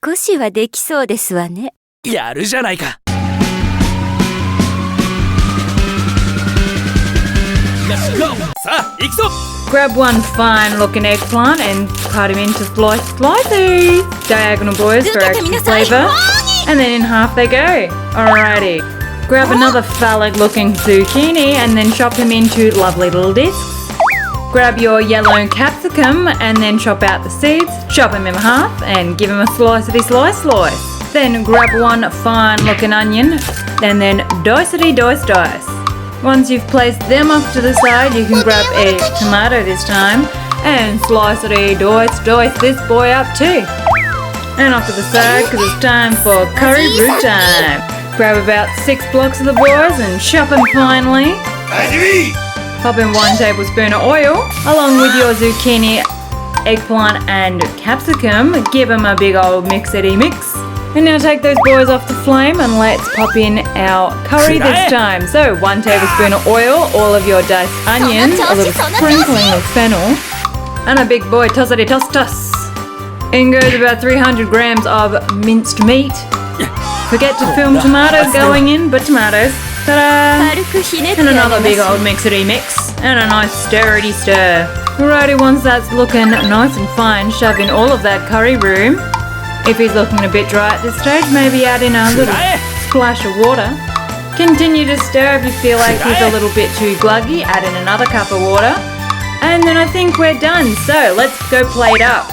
少しはできそうですわね。やるじゃないか。さあ、行くぞ。 Grab one fine-looking eggplant and cut him into slices. Diagonal boys for extra flavour. And then in half they go. Alrighty. Grab another phallic-looking zucchini and then chop him into lovely little discs. Grab your yellow capsicum and then chop out the seeds. Chop him in half and give him a slicey slice. Then grab one fine-looking onion and then dice. Once you've placed them off to the side, you can grab a tomato this time and dice this boy up too. And off to the side because it's time for curry roux time. Grab about 6 blocks of the boys and chop them finely. Pop in 1 tablespoon of oil along with your zucchini, eggplant and capsicum. Give them a big old mixity mix. And now take those boys off the flame and let's pop in our curry this time. So 1 tablespoon of oil, all of your diced onions, a little sprinkling of fennel, and a big boy toss. In goes about 300 grams of minced meat. Forget to film tomatoes going in, but tomatoes. Ta-da! And another big old mixity mix. And a nice stirrity stir. Alrighty, once that's looking nice and fine, shove in all of that curry roux. If he's looking a bit dry at this stage, maybe add in a little splash of water. Continue to stir if you feel like he's a little bit too gluggy. Add in another cup of water. And then I think we're done. So let's go plate up.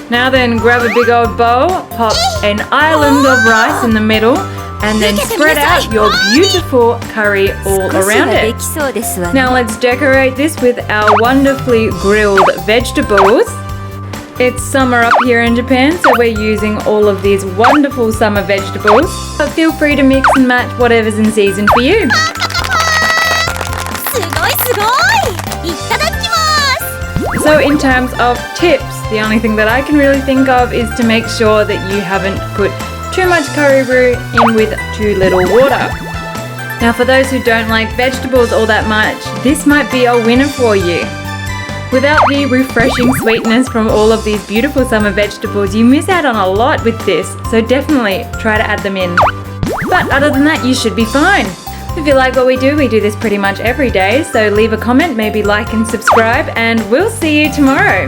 Now then, grab a big old bowl, pop an island of rice in the middle, and then spread out your beautiful curry all around it. Now let's decorate this with our wonderfully grilled vegetables. It's summer up here in Japan, so we're using all of these wonderful summer vegetables. But feel free to mix and match whatever's in season for you. So in terms of tips, the only thing that I can really think of is to make sure that you haven't put too much curry roux in with too little water. Now for those who don't like vegetables all that much, this might be a winner for you. Without the refreshing sweetness from all of these beautiful summer vegetables, you miss out on a lot with this, so definitely try to add them in. But other than that, you should be fine. If you like what we do this pretty much every day, so leave a comment, maybe like and subscribe, and we'll see you tomorrow.